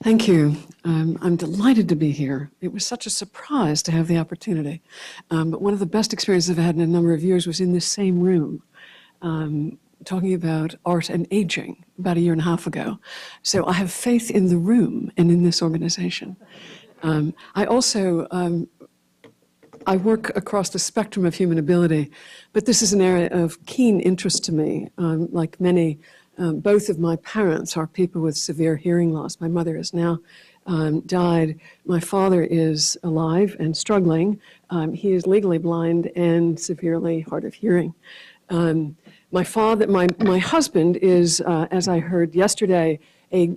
Thank you. I'm delighted to be here. It was such a surprise to have the opportunity. But one of the best experiences I've had in a number of years was in this same room, talking about art and aging about a year and a half ago. So I have faith in the room and in this organization. I also I work across the spectrum of human ability, but this is an area of keen interest to me. Like many, both of my parents are people with severe hearing loss. My mother has now died. My father is alive and struggling. He is legally blind and severely hard of hearing. My husband is, as I heard yesterday,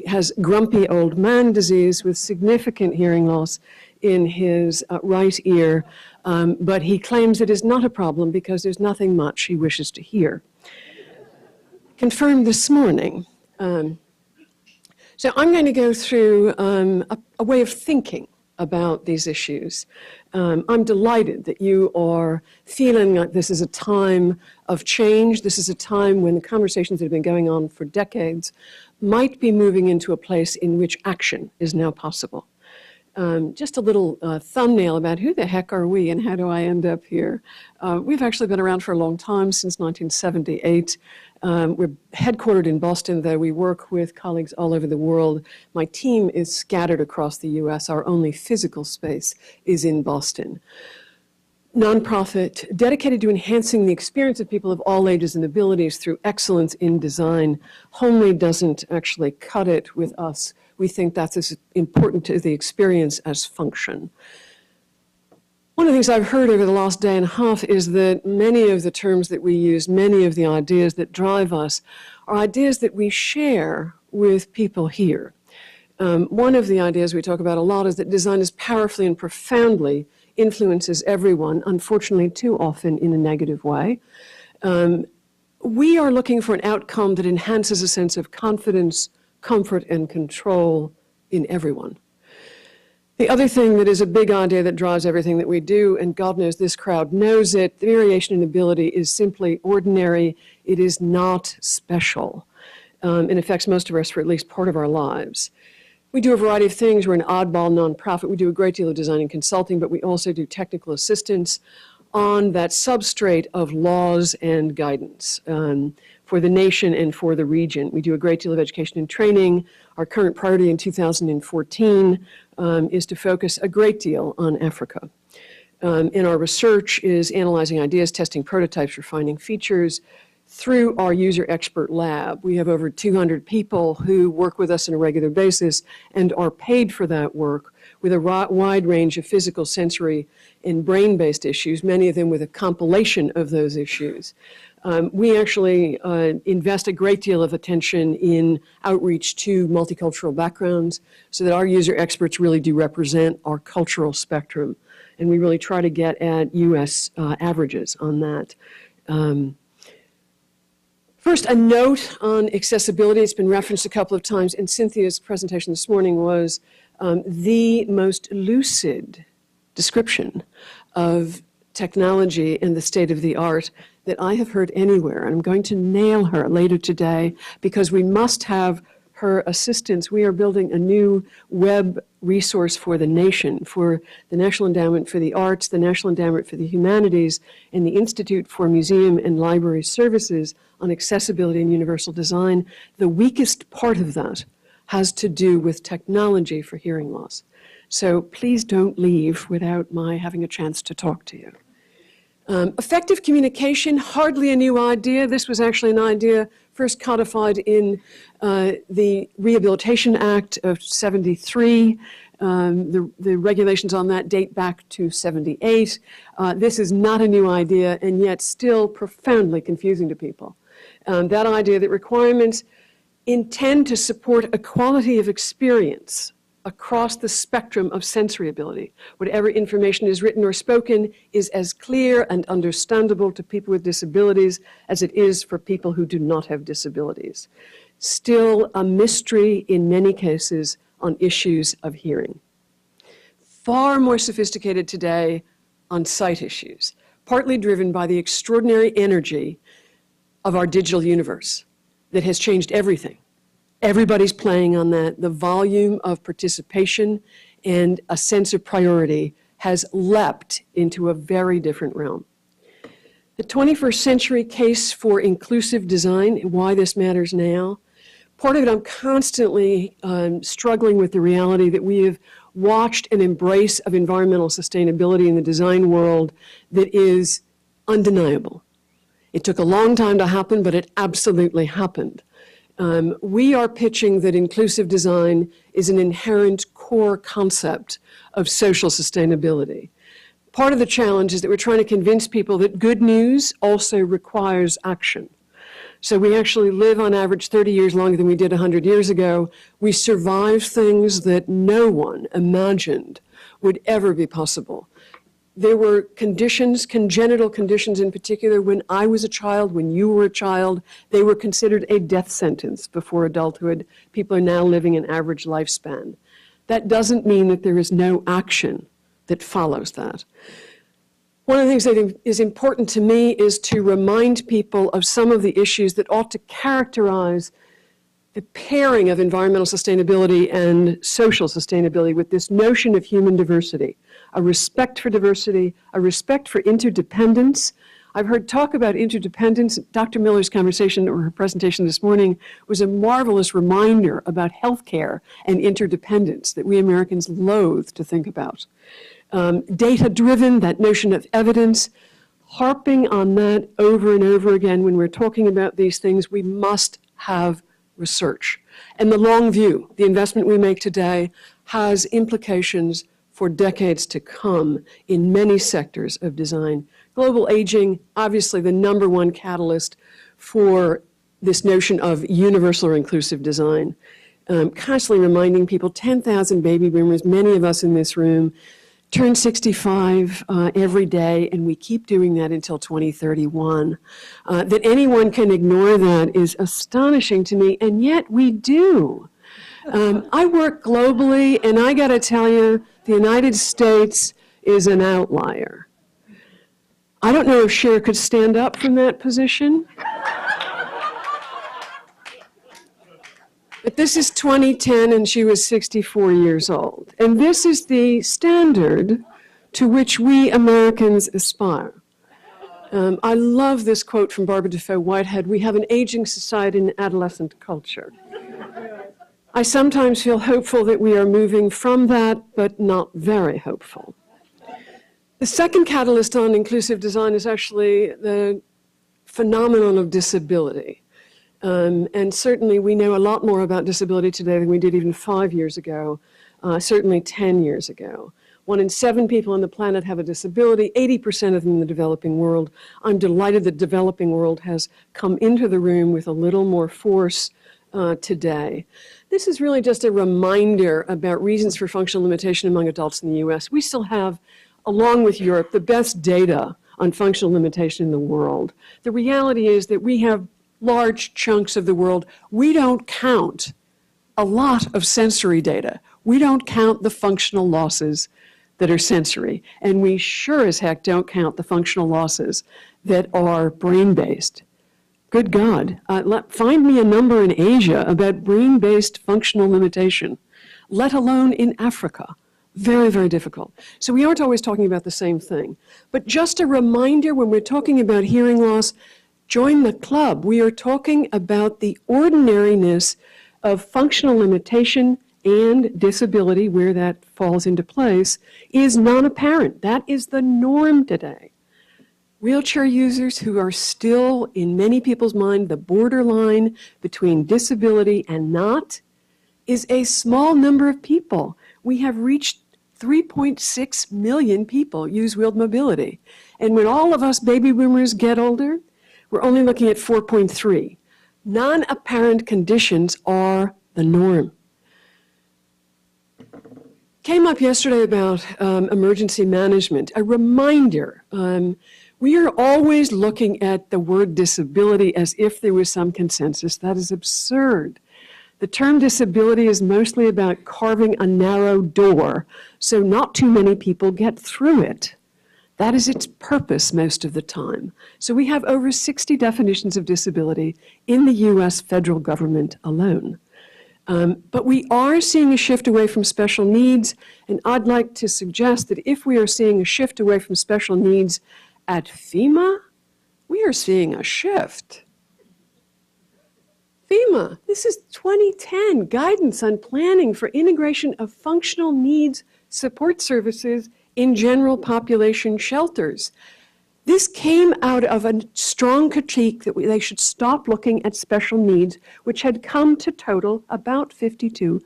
has grumpy old man disease with significant hearing loss in his right ear, but he claims it is not a problem because there's nothing much he wishes to hear. Confirmed this morning. So I'm going to go through a way of thinking about these issues. I'm delighted that you are feeling like this is a time of change. This is a time when the conversations that have been going on for decades might be moving into a place in which action is now possible. Just a little thumbnail about who the heck are we and how do I end up here. We've actually been around for a long time, since 1978. We're headquartered in Boston, though we work with colleagues all over the world. My team is scattered across the US. Our only physical space is in Boston. Nonprofit dedicated to enhancing the experience of people of all ages and abilities through excellence in design. Homely doesn't actually cut it with us. We think that's as important to the experience as function. One of the things I've heard over the last day and a half is that many of the terms that we use, many of the ideas that drive us, are ideas that we share with people here. One of the ideas we talk about a lot is that design is powerfully and profoundly influences everyone, unfortunately too often in a negative way. We are looking for an outcome that enhances a sense of confidence, comfort, and control in everyone. The other thing that is a big idea that drives everything that we do, and God knows this crowd knows it, the variation in ability is simply ordinary. It is not special. It affects most of us for at least part of our lives. We do a variety of things. We're an oddball nonprofit. We do a great deal of design and consulting, but we also do technical assistance on that substrate of laws and guidance for the nation and for the region. We do a great deal of education and training. Our current priority in 2014 is to focus a great deal on Africa. And our research is analyzing ideas, testing prototypes, refining features through our user expert lab. We have over 200 people who work with us on a regular basis and are paid for that work with a wide range of physical, sensory, and brain-based issues, many of them with a compilation of those issues. We actually invest a great deal of attention in outreach to multicultural backgrounds so that our user experts really do represent our cultural spectrum. And we really try to get at US averages on that. First, a note on accessibility. It's been referenced a couple of times, and Cynthia's presentation this morning was the most lucid description of technology and the state of the art that I have heard anywhere. And I'm going to nail her later today because we must have her assistance. We are building a new web resource for the nation, for the National Endowment for the Arts, the National Endowment for the Humanities, and the Institute for Museum and Library Services on accessibility and universal design. The weakest part of that has to do with technology for hearing loss. So please don't leave without my having a chance to talk to you. Effective communication, hardly a new idea. This was actually an idea first codified in the Rehabilitation Act of '73. The regulations on that date back to '78. This is not a new idea and yet still profoundly confusing to people. That idea that requirements intend to support a quality of experience across the spectrum of sensory ability. Whatever information is written or spoken is as clear and understandable to people with disabilities as it is for people who do not have disabilities. Still a mystery in many cases on issues of hearing. Far more sophisticated today on sight issues, partly driven by the extraordinary energy of our digital universe that has changed everything. Everybody's playing on that. The volume of participation and a sense of priority has leapt into a very different realm. The 21st century case for inclusive design, and why this matters now, part of it I'm constantly struggling with the reality that we have watched an embrace of environmental sustainability in the design world that is undeniable. It took a long time to happen, but it absolutely happened. We are pitching that inclusive design is an inherent core concept of social sustainability. Part of the challenge is that we're trying to convince people that good news also requires action. So we actually live on average 30 years longer than we did 100 years ago. We survive things that no one imagined would ever be possible. There were conditions, congenital conditions in particular, when I was a child, when you were a child, they were considered a death sentence before adulthood. People are now living an average lifespan. That doesn't mean that there is no action that follows that. One of the things I think is important to me is to remind people of some of the issues that ought to characterize the pairing of environmental sustainability and social sustainability with this notion of human diversity, a respect for diversity, a respect for interdependence. I've heard talk about interdependence. Dr. Miller's conversation or her presentation this morning was a marvelous reminder about healthcare and interdependence that we Americans loathe to think about. Data-driven, that notion of evidence, harping on that over and over again when we're talking about these things, we must have research. And the long view, the investment we make today, has implications for decades to come in many sectors of design. Global aging, obviously the #1 catalyst for this notion of universal or inclusive design. Constantly reminding people, 10,000 baby boomers, many of us in this room, turn 65 every day, and we keep doing that until 2031. That anyone can ignore that is astonishing to me, and yet we do. I work globally, and I got to tell you, the United States is an outlier. I don't know if Cher could stand up from that position. But this is 2010, and she was 64 years old. And this is the standard to which we Americans aspire. I love this quote from Barbara Defoe Whitehead: "We have an aging society and adolescent culture." I sometimes feel hopeful that we are moving from that, but not very hopeful. The second catalyst on inclusive design is actually the phenomenon of disability. And certainly we know a lot more about disability today than we did even 5 years ago, certainly 10 years ago. 1 in 7 people on the planet have a disability, 80% of them in the developing world. I'm delighted that the developing world has come into the room with a little more force today. This is really just a reminder about reasons for functional limitation among adults in the US. We still have, along with Europe, the best data on functional limitation in the world. The reality is that we have large chunks of the world. We don't count a lot of sensory data. We don't count the functional losses that are sensory. And we sure as heck don't count the functional losses that are brain-based. Good God, find me a number in Asia about brain-based functional limitation, let alone in Africa. Very, very difficult. So we aren't always talking about the same thing. But just a reminder, when we're talking about hearing loss, join the club. We are talking about the ordinariness of functional limitation and disability, where that falls into place, is non-apparent. That is the norm today. Wheelchair users who are still, in many people's mind, the borderline between disability and not, is a small number of people. We have reached 3.6 million people use wheeled mobility. And when all of us baby boomers get older, we're only looking at 4.3. Non-apparent conditions are the norm. Came up yesterday about emergency management. A reminder, we are always looking at the word disability as if there was some consensus. That is absurd. The term disability is mostly about carving a narrow door so not too many people get through it. That is its purpose most of the time. So we have over 60 definitions of disability in the US federal government alone. But we are seeing a shift away from special needs, and I'd like to suggest that if we are seeing a shift away from special needs at FEMA, we are seeing a shift. FEMA, this is 2010, Guidance on Planning for Integration of Functional Needs Support Services in General Population Shelters. This came out of a strong critique that they should stop looking at special needs, which had come to total about 52%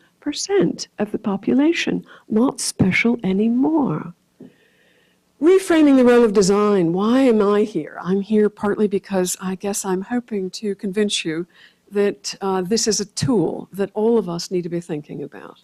of the population, not special anymore. Reframing the role of design. Why am I here? I'm here partly because I guess I'm hoping to convince you that this is a tool that all of us need to be thinking about.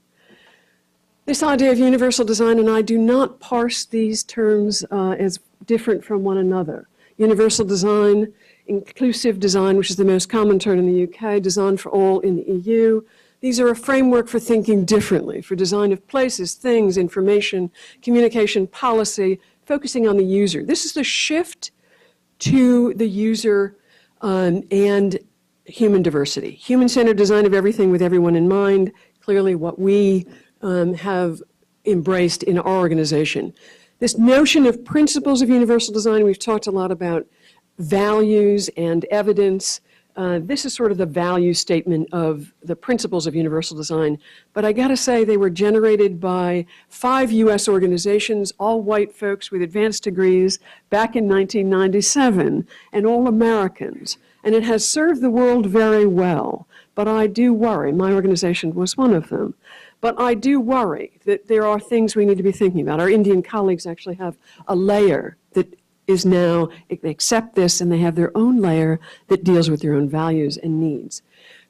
This idea of universal design, and I do not parse these terms as different from one another. Universal design, inclusive design, which is the most common term in the UK, design for all in the EU. These are a framework for thinking differently, for design of places, things, information, communication, policy, focusing on the user. This is the shift to the user and human diversity. Human-centered design of everything with everyone in mind, clearly what we have embraced in our organization. This notion of principles of universal design, we've talked a lot about values and evidence. This is sort of the value statement of the principles of universal design. But I gotta say, they were generated by 5 US organizations, all white folks with advanced degrees back in 1997, and all Americans. And it has served the world very well. But I do worry, my organization was one of them. But I do worry that there are things we need to be thinking about. Our Indian colleagues actually have a layer that is now, they accept this and they have their own layer that deals with their own values and needs.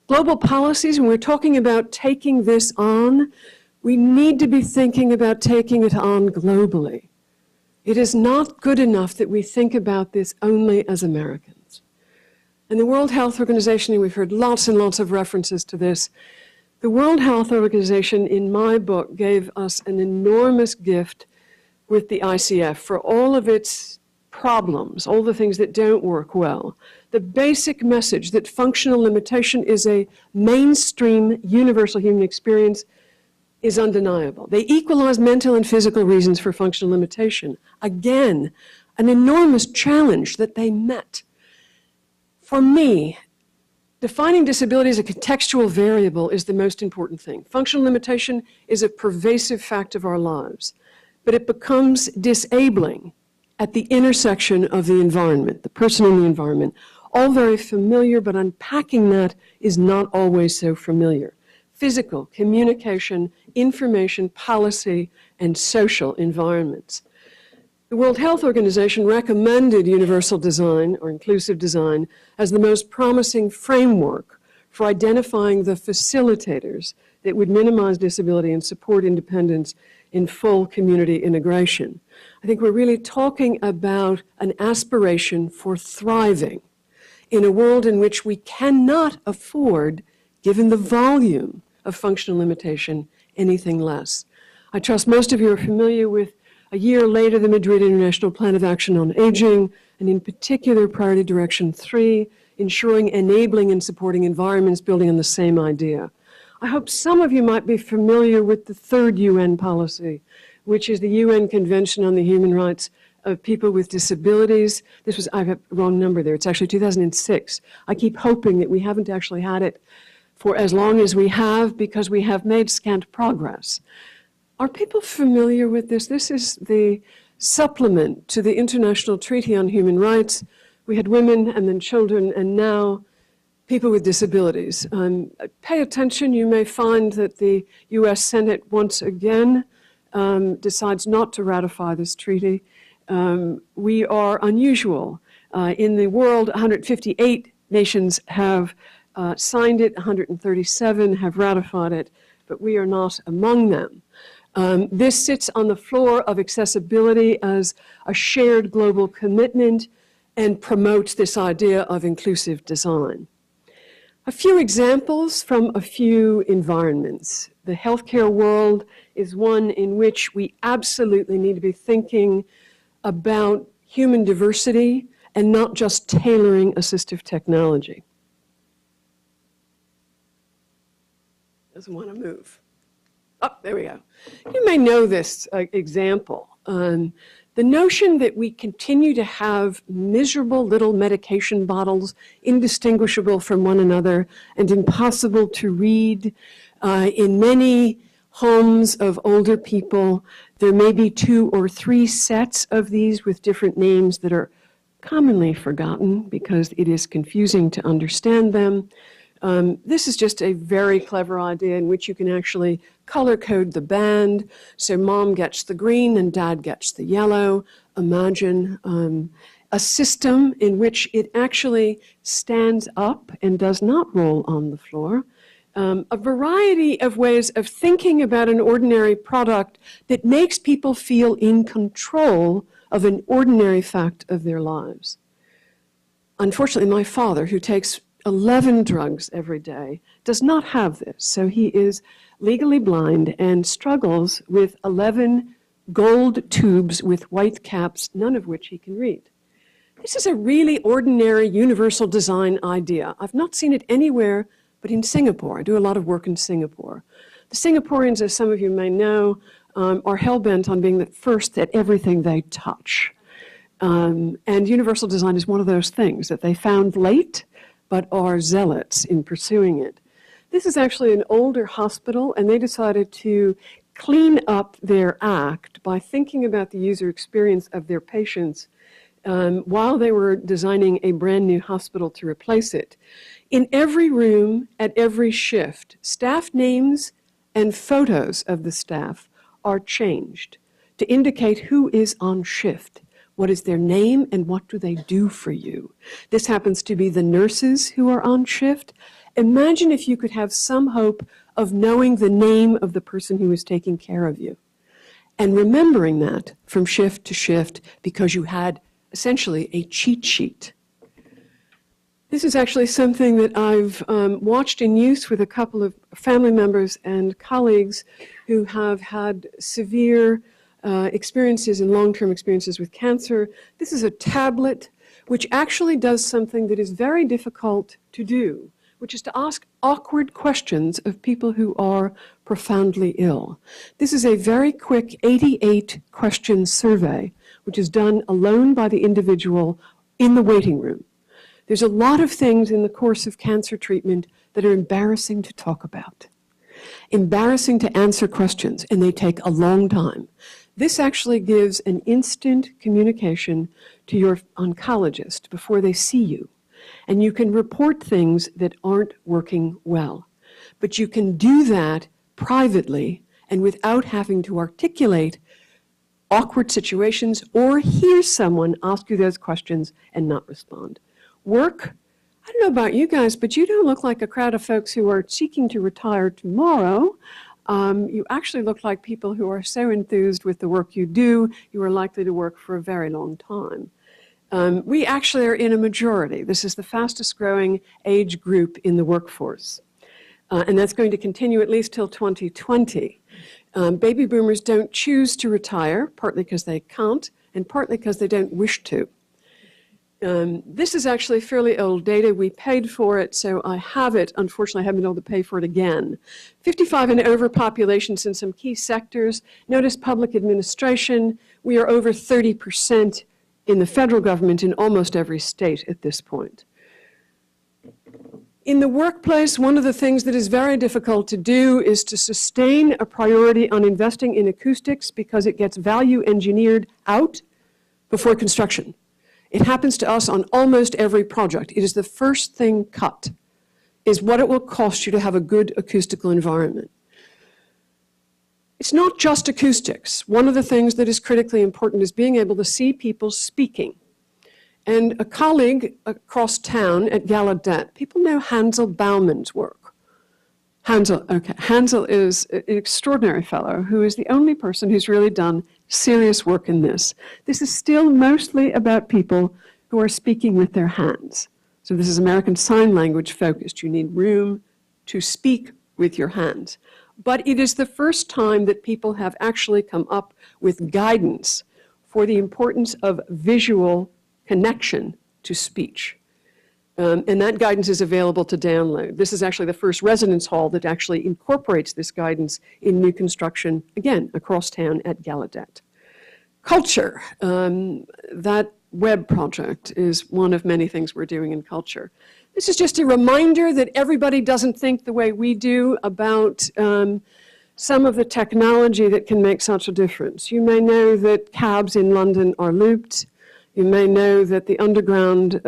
Global policies, when we're talking about taking this on, we need to be thinking about taking it on globally. It is not good enough that we think about this only as Americans. And the World Health Organization, and we've heard lots and lots of references to this, the World Health Organization, in my book, gave us an enormous gift with the ICF for all of its problems, all the things that don't work well. The basic message that functional limitation is a mainstream universal human experience is undeniable. They equalize mental and physical reasons for functional limitation. Again, an enormous challenge that they met. For me, defining disability as a contextual variable is the most important thing. Functional limitation is a pervasive fact of our lives, but it becomes disabling at the intersection of the environment, the person in the environment. All very familiar, but unpacking that is not always so familiar. Physical, communication, information, policy, and social environments. The World Health Organization recommended universal design or inclusive design as the most promising framework for identifying the facilitators that would minimize disability and support independence in full community integration. I think we're really talking about an aspiration for thriving in a world in which we cannot afford, given the volume of functional limitation, anything less. I trust most of you are familiar with a year later, the Madrid International Plan of Action on Aging, and in particular, Priority Direction 3, ensuring enabling and supporting environments building on the same idea. I hope some of you might be familiar with the 3rd UN policy, which is the UN Convention on the Human Rights of People with Disabilities. This was, I have a wrong number there, it's actually 2006. I keep hoping that we haven't actually had it for as long as we have because we have made scant progress. Are people familiar with this? This is the supplement to the International Treaty on Human Rights. We had women and then children, and now people with disabilities. Pay attention. You may find that the US Senate once again decides not to ratify this treaty. We are unusual. In the world, 158 nations have signed it, 137 have ratified it, but we are not among them. This sits on the floor of accessibility as a shared global commitment and promotes this idea of inclusive design. A few examples from a few environments. The healthcare world is one in which we absolutely need to be thinking about human diversity and not just tailoring assistive technology. Doesn't want to move. Oh, there we go. You may know this example. The notion that we continue to have miserable little medication bottles, indistinguishable from one another and impossible to read. In many homes of older people, there may be 2 or 3 sets of these with different names that are commonly forgotten because it is confusing to understand them. This is just a very clever idea in which you can actually color code the band. So mom gets the green and dad gets the yellow. Imagine a system in which it actually stands up and does not roll on the floor. A variety of ways of thinking about an ordinary product that makes people feel in control of an ordinary fact of their lives. Unfortunately, my father, who takes 11 drugs every day, does not have this. So he is legally blind and struggles with 11 gold tubes with white caps, none of which he can read. This is a really ordinary universal design idea. I've not seen it anywhere but in Singapore. I do a lot of work in Singapore. The Singaporeans, as some of you may know, are hell-bent on being the first at everything they touch. And universal design is one of those things that they found late, but are zealots in pursuing it. This is actually an older hospital, and they decided to clean up their act by thinking about the user experience of their patients while they were designing a brand new hospital to replace it. In every room, at every shift, staff names and photos of the staff are changed to indicate who is on shift. What is their name and what do they do for you? This happens to be the nurses who are on shift. Imagine if you could have some hope of knowing the name of the person who is taking care of you and remembering that from shift to shift because you had essentially a cheat sheet. This is actually something that I've watched in use with a couple of family members and colleagues who have had severe experiences and long-term experiences with cancer. This is a tablet which actually does something that is very difficult to do, which is to ask awkward questions of people who are profoundly ill. This is a very quick 88-question survey, which is done alone by the individual in the waiting room. There's a lot of things in the course of cancer treatment that are embarrassing to talk about, embarrassing to answer questions, and they take a long time. This actually gives an instant communication to your oncologist before they see you. And you can report things that aren't working well. But you can do that privately and without having to articulate awkward situations or hear someone ask you those questions and not respond. Work, I don't know about you guys, but you don't look like a crowd of folks who are seeking to retire tomorrow. You actually look like people who are so enthused with the work you do, you are likely to work for a very long time. We actually are in a majority. This is the fastest growing age group in the workforce. And that's going to continue at least till 2020. Baby boomers don't choose to retire, partly because they can't, and partly because they don't wish to. This is actually fairly old data. We paid for it, so I have it. Unfortunately, I haven't been able to pay for it again. 55 and over populations in some key sectors. Notice public administration. We are over 30% in the federal government in almost every state at this point. In the workplace, one of the things that is very difficult to do is to sustain a priority on investing in acoustics because it gets value engineered out before construction. It happens to us on almost every project. It is the first thing cut, is what it will cost you to have a good acoustical environment. It's not just acoustics. One of the things that is critically important is being able to see people speaking. And a colleague across town at Gallaudet, people know Hansel Bauman's work. Hansel is an extraordinary fellow who is the only person who's really done serious work in this. This is still mostly about people who are speaking with their hands. So this is American Sign Language focused. You need room to speak with your hands. But it is the first time that people have actually come up with guidance for the importance of visual connection to speech. And that guidance is available to download. This is actually the first residence hall that actually incorporates this guidance in new construction, again, across town at Gallaudet. Culture, that web project is one of many things we're doing in culture. This is just a reminder that everybody doesn't think the way we do about some of the technology that can make such a difference. You may know that cabs in London are looped. You may know that the underground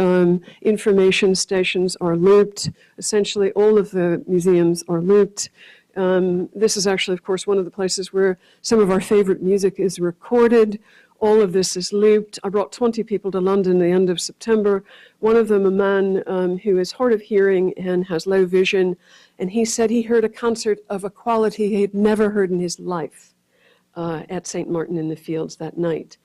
information stations are looped. Essentially, all of the museums are looped. This is actually, of course, one of the places where some of our favorite music is recorded. All of this is looped. I brought 20 people to London at the end of September. One of them, a man who is hard of hearing and has low vision, and he said he heard a concert of a quality he had never heard in his life at St. Martin in the Fields that night.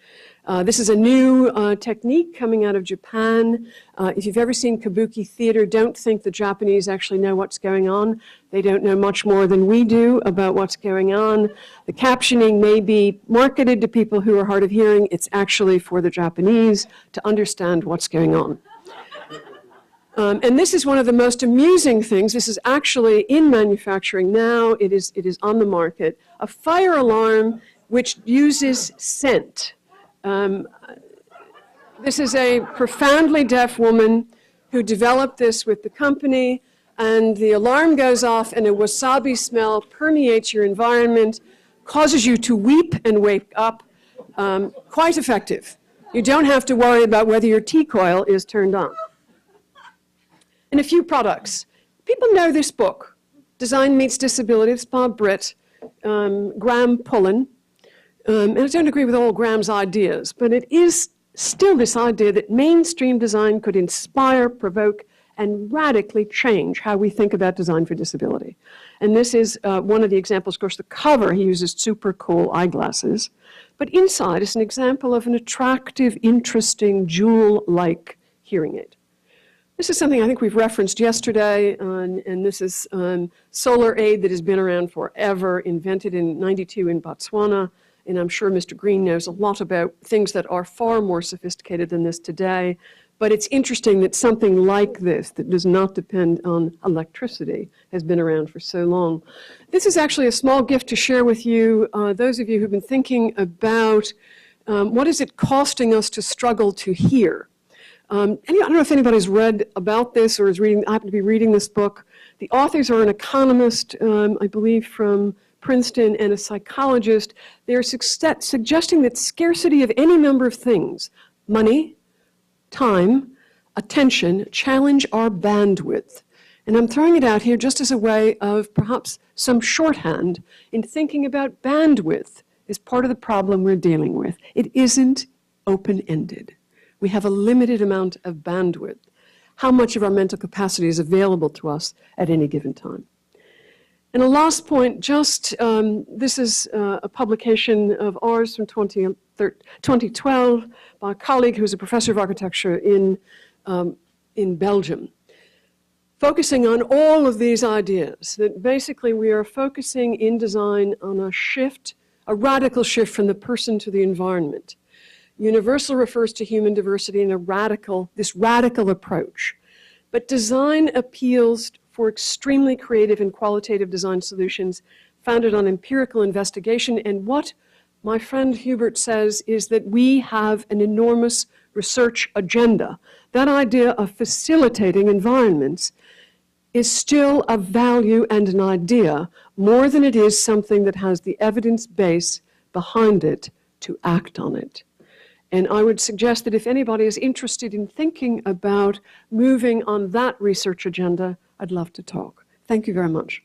This is a new technique coming out of Japan. If you've ever seen kabuki theater, don't think the Japanese actually know what's going on. They don't know much more than we do about what's going on. The captioning may be marketed to people who are hard of hearing. It's actually for the Japanese to understand what's going on. And this is one of the most amusing things. This is actually in manufacturing now. It is on the market. A fire alarm which uses scent. This is a profoundly deaf woman who developed this with the company, and the alarm goes off and a wasabi smell permeates your environment, causes you to weep and wake up. Quite effective. You don't have to worry about whether your tea coil is turned on. And a few products. People know this book, Design Meets Disability. It's by Brit, Graham Pullen. And I don't agree with all Graham's ideas, but it is still this idea that mainstream design could inspire, provoke, and radically change how we think about design for disability. And this is one of the examples. Of course, the cover, he uses super cool eyeglasses. But inside is an example of an attractive, interesting, jewel-like hearing aid. This is something I think we've referenced yesterday, and this is solar aid that has been around forever, invented in '92 in Botswana. And I'm sure Mr. Green knows a lot about things that are far more sophisticated than this today. But it's interesting that something like this, that does not depend on electricity, has been around for so long. This is actually a small gift to share with you, those of you who've been thinking about what is it costing us to struggle to hear. I don't know if anybody's read about this or is reading, I happen to be reading this book. The authors are an economist, I believe from Princeton, and a psychologist. They're suggesting that scarcity of any number of things, money, time, attention, challenge our bandwidth. And I'm throwing it out here just as a way of perhaps some shorthand in thinking about bandwidth as part of the problem we're dealing with. It isn't open-ended. We have a limited amount of bandwidth. How much of our mental capacity is available to us at any given time? And a last point, this is a publication of ours from 2012 by a colleague who's a professor of architecture in Belgium, focusing on all of these ideas, that basically we are focusing in design on a shift, a radical shift from the person to the environment. Universal refers to human diversity in this radical approach. But design appeals for extremely creative and qualitative design solutions founded on empirical investigation. And what my friend Hubert says is that we have an enormous research agenda. That idea of facilitating environments is still a value and an idea more than it is something that has the evidence base behind it to act on it. And I would suggest that if anybody is interested in thinking about moving on that research agenda, I'd love to talk. Thank you very much.